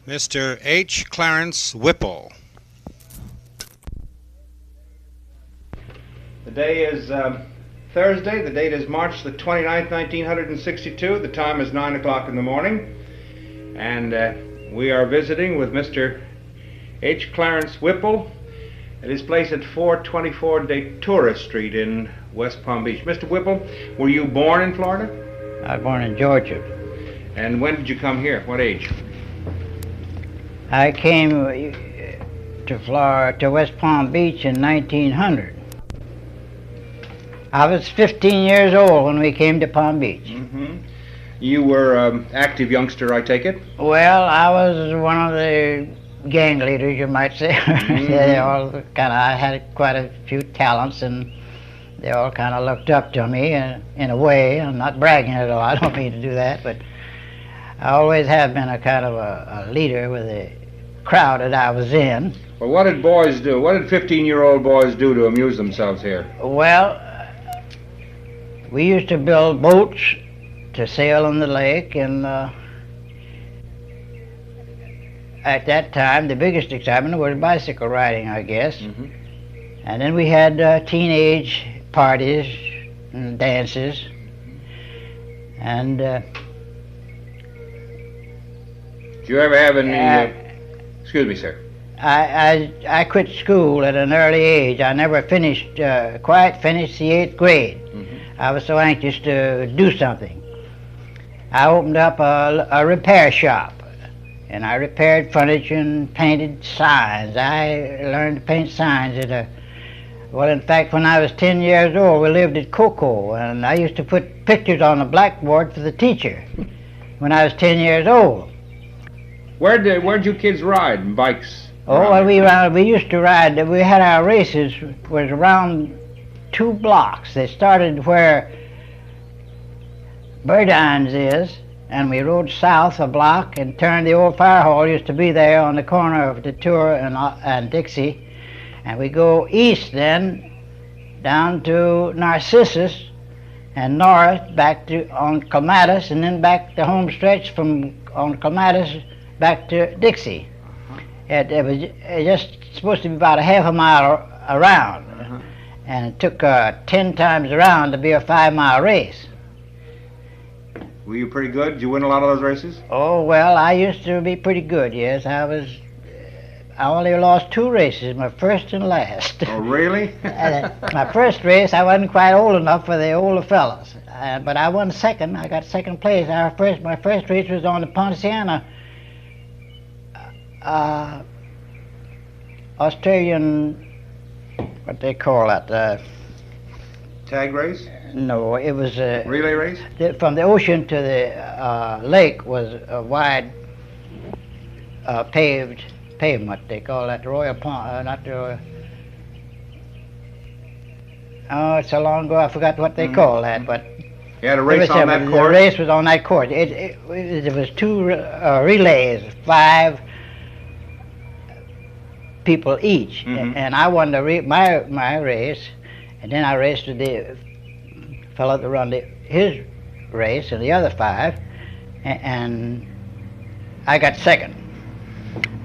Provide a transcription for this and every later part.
Mr. H. Clarence Whipple. The day is Thursday. The date is March the 29th, 1962. The time is 9 o'clock in the morning. And we are visiting with Mr. H. Clarence Whipple at his place at 424 Datura Street in West Palm Beach. Mr. Whipple, were you born in Florida? I was born in Georgia. And when did you come here? What age? I came to Florida, to West Palm Beach in 1900. I was 15 years old when we came to Palm Beach. Mm-hmm. You were an active youngster, I take it? Well, I was one of the gang leaders, you might say. Mm-hmm. They all I had quite a few talents, and they all kind of looked up to me in a way. I'm not bragging at all, I don't mean to do that, but I always have been a kind of a leader with the crowd that I was in. Well, what did boys do? What did 15-year-old boys do to amuse themselves here? Well, we used to build boats to sail on the lake, and at that time the biggest excitement was bicycle riding, I guess. Mm-hmm. And then we had teenage parties and dances, and did you ever have any excuse me, sir. I quit school at an early age. I never quite finished the 8th grade. Mm-hmm. I was so anxious to do something. I opened up a repair shop, and I repaired furniture and painted signs. I learned to paint signs well, in fact, when I was 10 years old, we lived at Cocoa, and I used to put pictures on the blackboard for the teacher when I was 10 years old. Where'd you kids ride? Bikes? Oh, well, we used to ride. We had our races was around 2 blocks. They started where Burdines is, and we rode south a block and turned. The old fire hall used to be there on the corner of Datura and Dixie, and we go east then down to Narcissus and north back on Clematis, and then back the home stretch on Clematis back to Dixie. It was just supposed to be about a half a mile around, and it took 10 times around to be a 5-mile race. Were you pretty good? Did you win a lot of those races? Oh, well, I used to be pretty good, yes. I only lost 2 races, my first and last. Oh, really? My first race, I wasn't quite old enough for the older fellas, but I won second. I got second place. My first race was on the Ponciana Australian, what they call that? Tag race? No, it was a relay race. From the ocean to the lake was a wide paved pavement. They call that Royal Pond, not the Royal. Oh, it's so long ago I forgot what they call that, but. You had a race on that course? The race was on that course. It was 2 relays, 5 people each, and I won my race, and then I raced with the fellow that run his race and the other 5, and I got second.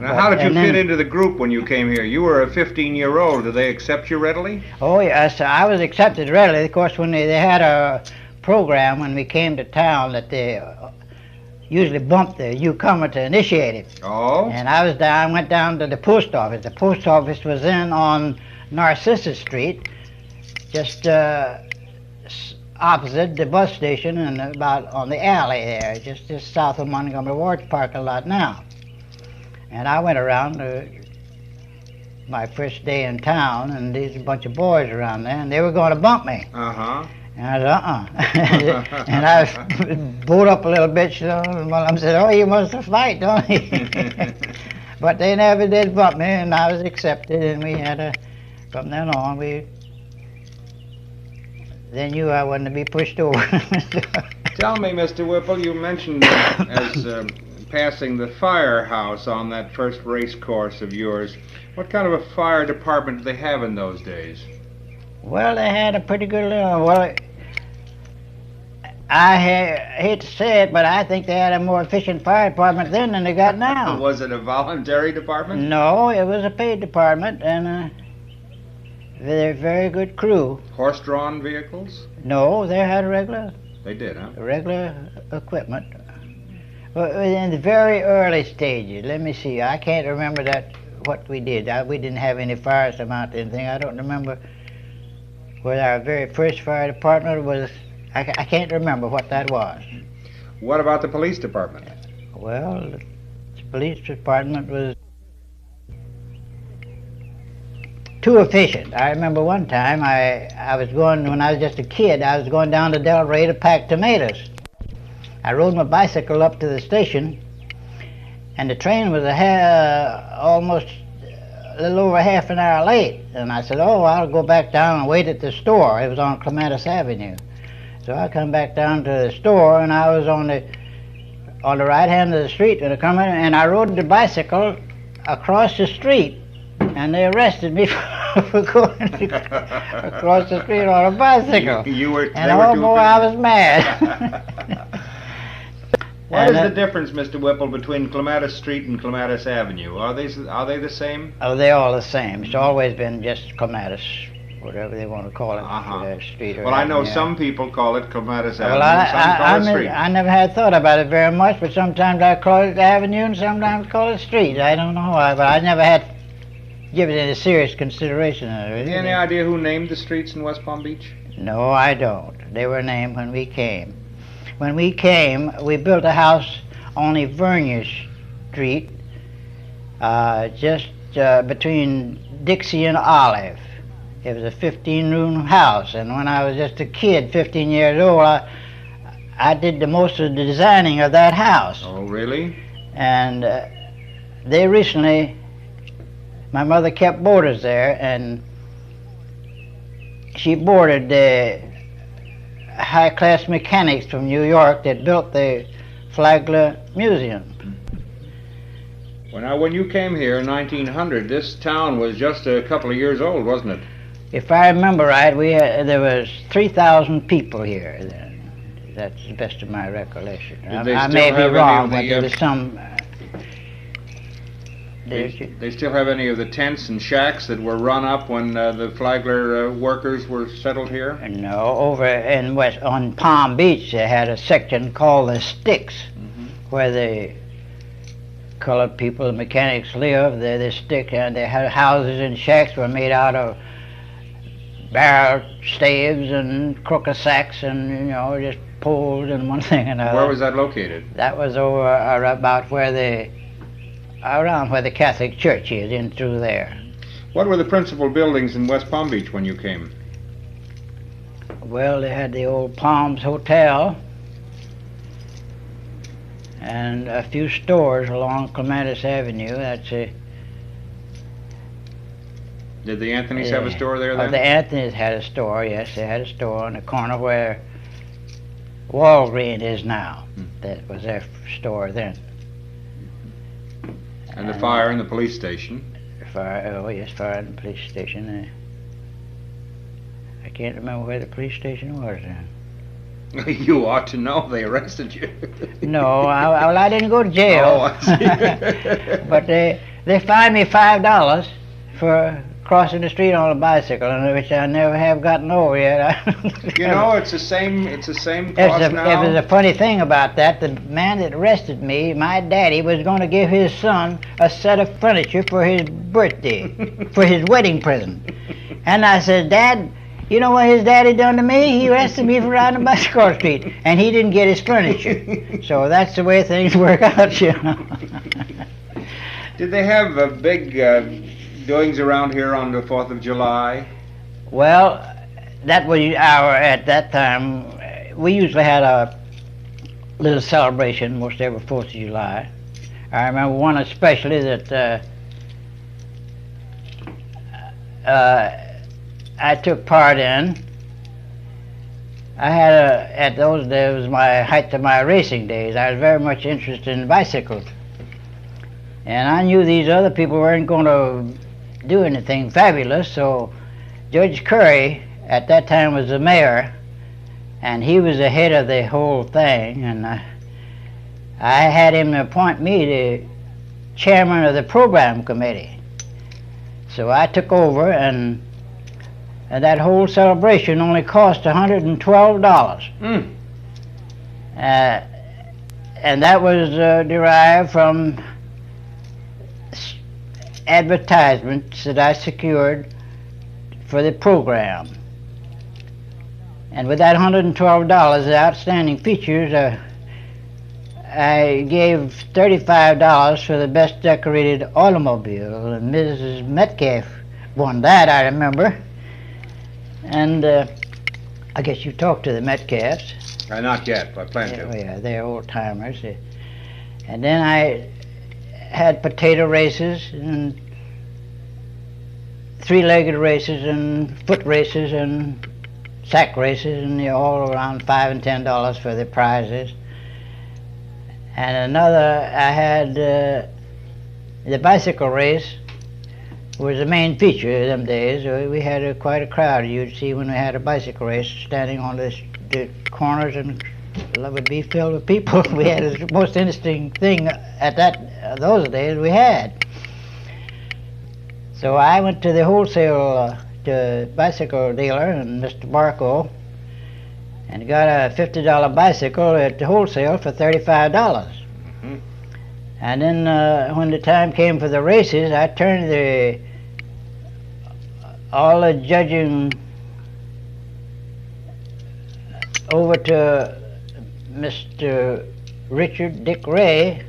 Now, how did you fit into the group when you came here? You were a 15-year-old. Did they accept you readily? Oh yes, I was accepted readily. Of course, when they had a program when we came to town that they usually bumped the newcomer to initiate it. Oh. And I went down to the post office. The post office was in on Narcissus Street, just opposite the bus station and about on the alley there, just south of Montgomery Ward's parking lot now. And I went around my first day in town, and there's a bunch of boys around there, and they were going to bump me. Uh-huh. And I said, and I bowed up a little bit, you know, and one of them said, oh, you must have fight, don't you? But they never did bump me, and I was accepted, and we had from then on, they knew I wasn't to be pushed over. Tell me, Mr. Whipple, you mentioned as passing the firehouse on that first race course of yours. What kind of a fire department did they have in those days? Well, they had a pretty good little, well, hate to say it, but I think they had a more efficient fire department then than they got now. Was it a voluntary department? No, it was a paid department, and they're very good crew. Horse-drawn vehicles? No, they had They did, huh? regular equipment. Well, in the very early stages, let me see, I can't remember what we did. We didn't have any fires to mount anything. I don't remember whether our very first fire department was, I can't remember what that was. What about the police department? Well, the police department was too efficient. I remember one time I was going, when I was just a kid, I was going down to Delray to pack tomatoes. I rode my bicycle up to the station, and the train was almost a little over half an hour late. And I said, oh, I'll go back down and wait at the store. It was on Clematis Avenue. So I come back down to the store, and I was on the right hand of the street, and I rode the bicycle across the street, and they arrested me for going across the street on a bicycle. And oh boy, I was mad. What is the difference, Mr. Whipple, between Clematis Street and Clematis Avenue? Are they the same? Oh, they're all the same. It's always been just Clematis, whatever they want to call it, street or well, I know avenue. some people call it Clematis Avenue, Well, some call it street. I never had thought about it very much, but sometimes I call it avenue and sometimes call it street. I don't know why, but I never had given it any serious consideration. Have you any idea who named the streets in West Palm Beach? No, I don't. They were named when we came. When we came, we built a house on Vernier Street, just between Dixie and Olive. It was a 15-room house, and when I was just a kid, 15 years old, I did most of the designing of that house. Oh, really? And they recently, my mother kept boarders there, and she boarded the high-class mechanics from New York that built the Flagler Museum. Well, now, when you came here in 1900, this town was just a couple of years old, wasn't it? If I remember right, there was 3,000 people here then. That's the best of my recollection. I may be wrong, but there was some... They still have any of the tents and shacks that were run up when the Flagler workers were settled here? No, over on Palm Beach they had a section called the Sticks, where the colored people, the mechanics lived. The stick, and they had houses and shacks were made out of barrel staves and crooked sacks and just poles and one thing and another. Where was that located? That was over about around where the Catholic Church is, in through there. What were the principal buildings in West Palm Beach when you came? Well, they had the old Palms Hotel and a few stores along Clematis Avenue. Did the Anthonys have a store there then? The Anthonys had a store, yes. They had a store on the corner where Walgreen is now. That was their store then. And the fire and the police station? Fire and the police station. I can't remember where the police station was then. You ought to know. They arrested you. No, I didn't go to jail. Oh, I see. But they fined me $5 for crossing the street on a bicycle, which I never have gotten over yet. It's the same cost now. It was a funny thing about that. The man that arrested me, my daddy, was going to give his son a set of furniture for his birthday, for his wedding present. And I said, Dad, you know what his daddy done to me? He arrested me for riding a bicycle on the street, and he didn't get his furniture. So that's the way things work out, Did they have big doings around here on the 4th of July? Well, that was at that time, we usually had a little celebration most every 4th of July. I remember one especially that I took part in. I had at those days, was my height of my racing days. I was very much interested in bicycles. And I knew these other people weren't going to do anything fabulous, so Judge Curry, at that time was the mayor, and he was the head of the whole thing, and I had him appoint me the chairman of the program committee. So I took over, and that whole celebration only cost $112. And that was derived from advertisements that I secured for the program. And with that $112, the outstanding features, I gave $35 for the best decorated automobile, and Mrs. Metcalf won that, I remember. And I guess you talked to the Metcalfs. Not yet, but I plan to. Oh yeah, they're old timers. And then I had potato races and three-legged races and foot races and sack races, and all around $5 and $10 for the prizes. And another, I had the bicycle race was the main feature of them days. We had quite a crowd you'd see when we had a bicycle race, standing on the corners, and it would be filled with people. We had the most interesting thing at those days we had. So I went to the wholesale bicycle dealer, and Mr. Barco, and got a $50 bicycle at the wholesale for $35. And then when the time came for the races, I turned all the judging over to Mr. Richard Dick Ray,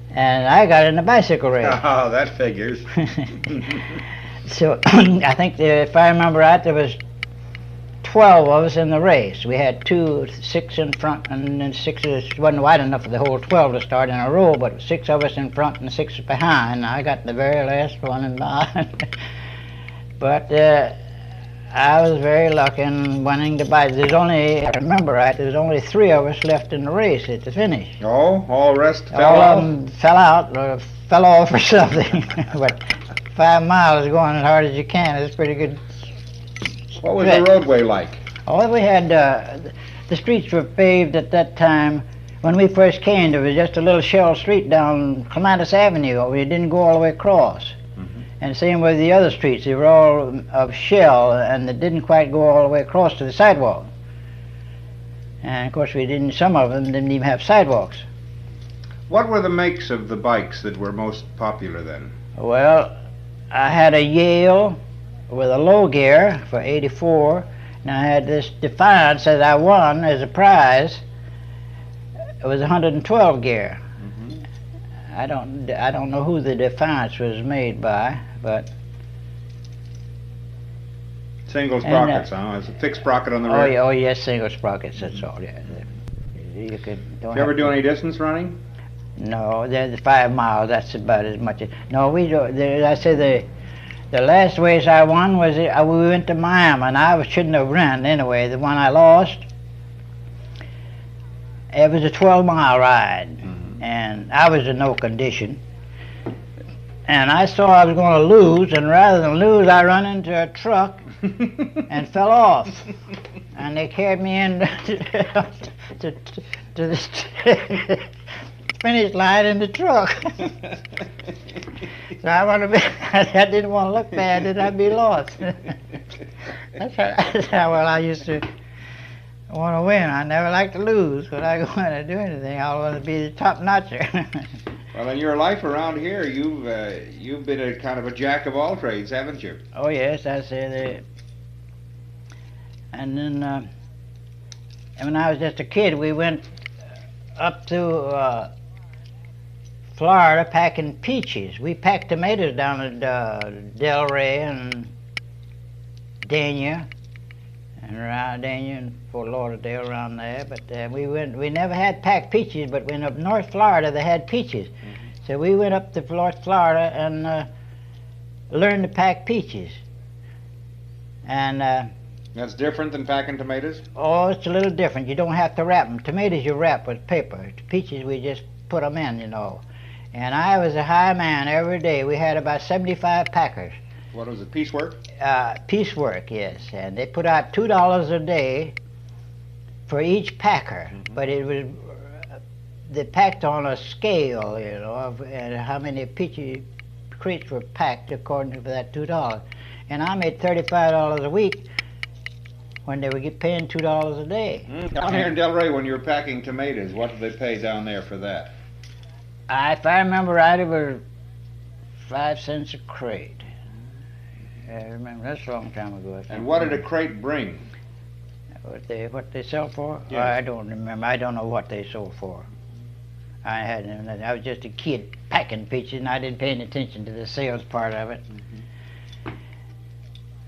and I got in the bicycle race. Oh, that figures. So I think if I remember right, there was 12 of us in the race. We had 6 in front, and then 6 wasn't wide enough for the whole 12 to start in a row, but 6 of us in front and 6 behind. I got the very last one in behind. But I was very lucky in winning the bicycle. If I remember right, there's only 3 of us left in the race at the finish. Oh, all the rest fell all off? Of them fell out or fell off or something. But 5 miles going as hard as you can is pretty good. What was the roadway like? Oh, we had, the streets were paved at that time. When we first came, there was just a little shell street down Clematis Avenue. We didn't go all the way across. And same with the other streets. They were all of shell, and they didn't quite go all the way across to the sidewalk. And of course, some of them didn't even have sidewalks. What were the makes of the bikes that were most popular then? Well, I had a Yale with a low gear for '84, and I had this Defiance that I won as a prize. It was 112 gear. I don't know who the Defiance was made by, but single sprockets, huh? It's a fixed sprocket on the rear. Oh yes, single sprockets. That's all. Yeah. You could. Did you ever do any distance running? No, the 5 miles. That's about as much. No, we do. I say the last race I won was we went to Miami, and I shouldn't have run anyway. The one I lost, it was a 12-mile ride, and I was in no condition. And I saw I was going to lose, and rather than lose, I run into a truck and fell off. And they carried me in to the finish line in the truck. So I didn't want to look bad, that I'd be lost. That's how well I used to want to win. I never like to lose. When I go in to do anything, I want to be the top notcher. Well, in your life around here, you've been a kind of a jack of all trades, haven't you? Oh yes, I say that. And then when I was just a kid, we went up to Florida packing peaches. We packed tomatoes down at Delray and Dania, and around Dania and Fort Lauderdale, around there. But we never had packed peaches, but when up North Florida they had peaches. So we went up to North Florida and learned to pack peaches. And that's different than packing tomatoes? Oh, it's a little different. You don't have to wrap them. Tomatoes you wrap with paper. Peaches we just put them in, you know. And I was a high man every day. We had about 75 packers. What was it, piecework? Piecework, yes. And they put out $2 a day for each packer, but it was they packed on a scale, you know, of how many peachy crates were packed according to that $2. And I made $35 a week when they were paying $2 a day. Down here in Delray, when you were packing tomatoes, what did they pay down there for that? If I remember right, it was 5 cents a crate. I remember, that's a long time ago. And what did a crate bring? What they sell for? Yes. I don't remember. I don't know what they sold for. I was just a kid packing peaches, and I didn't pay any attention to the sales part of it.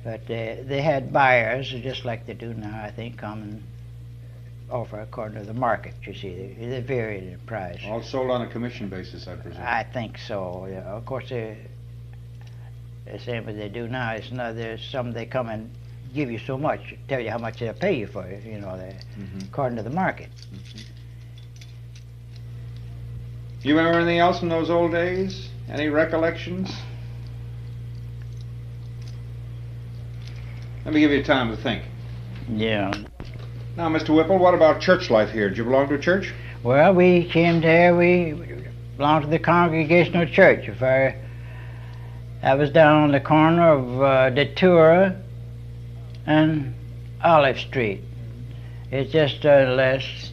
But they had buyers, just like they do now, I think, come and offer according to the market, you see. They varied in price. All sold on a commission basis, I presume. I think so, yeah. Of course, the same as they do now. It's not, there's some they come and give you so much, tell you how much they'll pay you for it, you know, according to the market. You remember anything else from those old days? Any recollections? Let me give you time to think. Yeah. Now, Mr. Whipple, what about church life here? Did you belong to a church? Well, we came there, we belonged to the Congregational Church. I was down on the corner of Detour and Olive Street. It's just last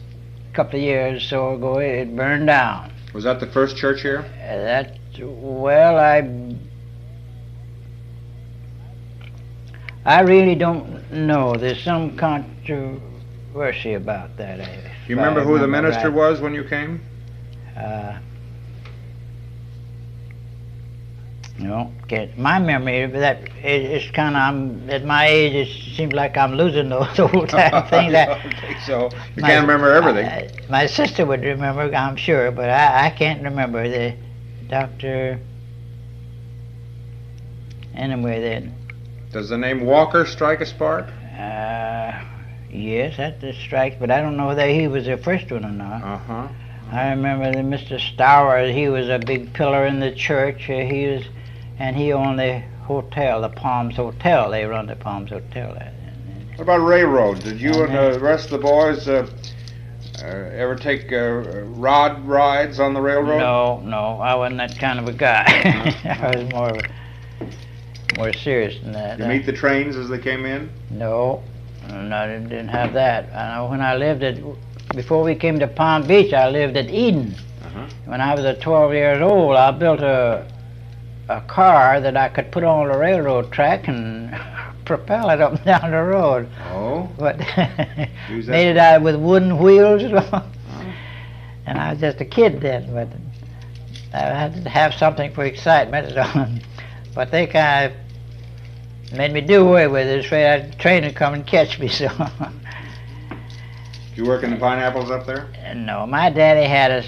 couple of years or so ago, it burned down. Was that the first church here? Well, I really don't know. There's some controversy about that. Do you remember who the minister was when you came? No, can't. My memory of that it's kind of, at my age, it seems like I'm losing those old time things. I don't think so. You can't remember everything. My sister would remember, I'm sure, but I can't remember. The Dr. Anyway, then. Does the name Walker strike a spark? Yes, that strikes, but I don't know whether he was the first one or not. I remember that Mr. Stower, he was a big pillar in the church. He owned the hotel, the Palms Hotel. They run the Palms Hotel. What about railroad? Did you and the rest of the boys ever take rod rides on the railroad? No, I wasn't that kind of a guy. I was more serious than that. Did you meet the trains as they came in? No, I didn't have that. When I lived before we came to Palm Beach, I lived at Eden. When I was 12 years old, I built a car that I could put on the railroad track and propel it up and down the road. Oh? But made it out with wooden wheels. And I was just a kid then, but I had to have something for excitement. But they kind of made me do away with it, so a train would come and catch me. So. Did you work in the pineapples up there? No, my daddy had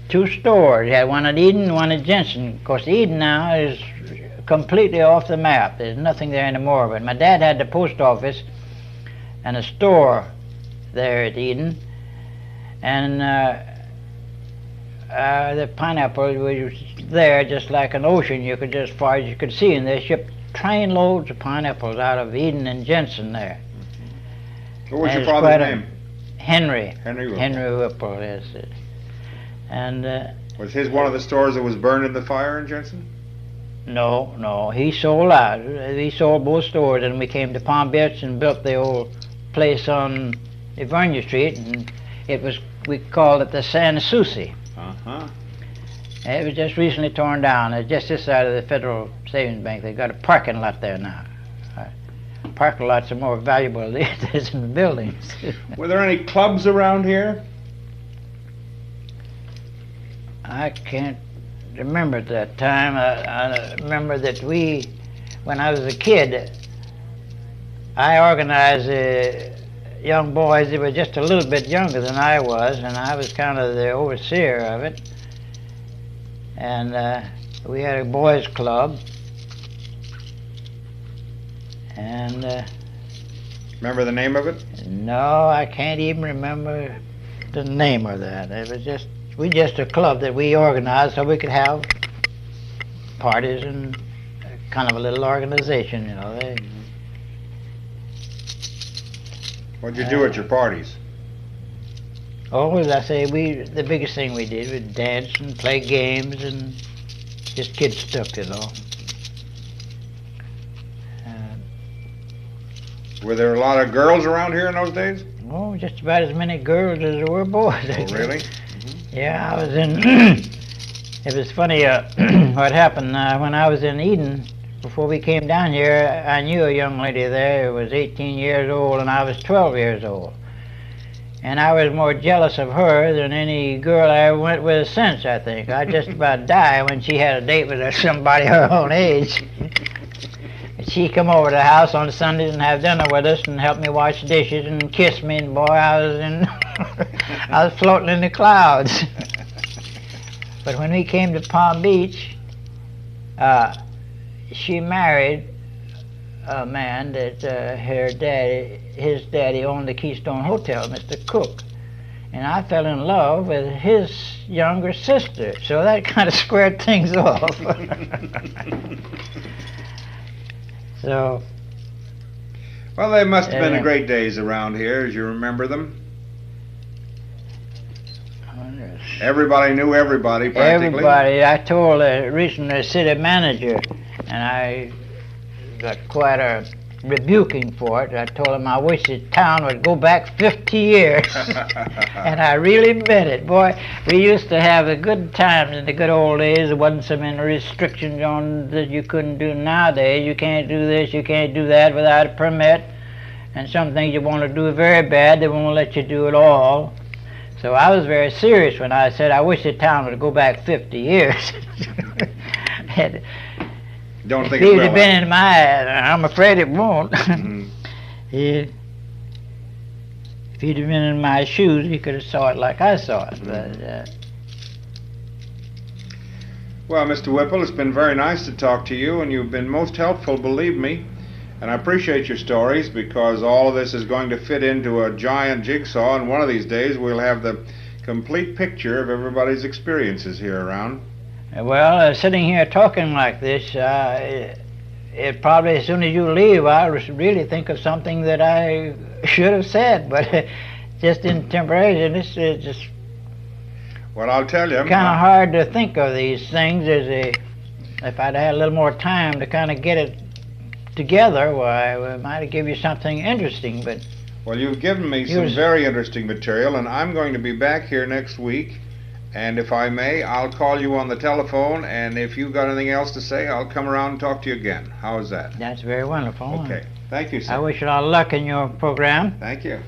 two stores. He had one at Eden and one at Jensen. Of course, Eden now is completely off the map. There's nothing there anymore. But my dad had the post office and a store there at Eden. And the pineapple was there just like an ocean. You could just, as far as you could see, and they shipped trainloads of pineapples out of Eden and Jensen there. What was your father's name? Henry. Henry Whipple. Henry Whipple, yes. And was his one of the stores that was burned in the fire in Jensen? No, he sold out. He sold both stores, and we came to Palm Beach and built the old place on Livonia Street, and we called it the Sans Souci. It was just recently torn down. It's just this side of the Federal Savings Bank. They've got a parking lot there now. Parking lots are more valuable than the buildings. Were there any clubs around here? I can't remember at that time. I remember that when I was a kid, I organized young boys that were just a little bit younger than I was, and I was kind of the overseer of it. And we had a boys' club. And remember the name of it? No, I can't even remember the name of that. It was just a club that we organized so we could have parties and kind of a little organization, you know. What'd you do at your parties? Oh, as I say, the biggest thing we did was dance and play games and just kid stuff, you know. Were there a lot of girls around here in those days? Oh, just about as many girls as there were boys. Oh, really? Yeah, I was in. It was funny what happened when I was in Eden. Before we came down here, I knew a young lady there who was 18 years old, and I was 12 years old. And I was more jealous of her than any girl I ever went with since, I think. I just about died when she had a date with somebody her own age. She'd come over to the house on Sundays and have dinner with us and help me wash dishes and kiss me, and boy, I was in I was floating in the clouds. But when we came to Palm Beach, she married a man that his daddy owned the Keystone Hotel, Mr. Cook. And I fell in love with his younger sister, so that kind of squared things off. So, well, they must have been great days around here, as you remember them. Everybody knew everybody, practically. Everybody. I told a recent city manager, and I got quite a rebuking for it. I told him I wish the town would go back 50 years. And I really meant it. Boy, we used to have a good times in the good old days. There wasn't so many restrictions on that you couldn't do nowadays. You can't do this, you can't do that without a permit. And some things you want to do very bad, they won't let you do it all. So I was very serious when I said I wish the town would go back 50 years. Don't think if it he'd will. have been in my, I'm afraid it won't. Mm-hmm. If he'd have been in my shoes, he could have saw it like I saw it. But, well, Mr. Whipple, it's been very nice to talk to you, and you've been most helpful, believe me. And I appreciate your stories, because all of this is going to fit into a giant jigsaw, and one of these days we'll have the complete picture of everybody's experiences here around. Well, sitting here talking like this, it probably, as soon as you leave, I'll really think of something that I should have said, but just in temporary, this is just well, I'll tell you, kind of hard to think of these things. If I'd had a little more time to kind of get it together, why, I might have given you something interesting, but... Well, you've given me some very interesting material, and I'm going to be back here next week. And if I may, I'll call you on the telephone, and if you've got anything else to say, I'll come around and talk to you again. How is that? That's very wonderful. Okay. Thank you, sir. I wish you all luck in your program. Thank you.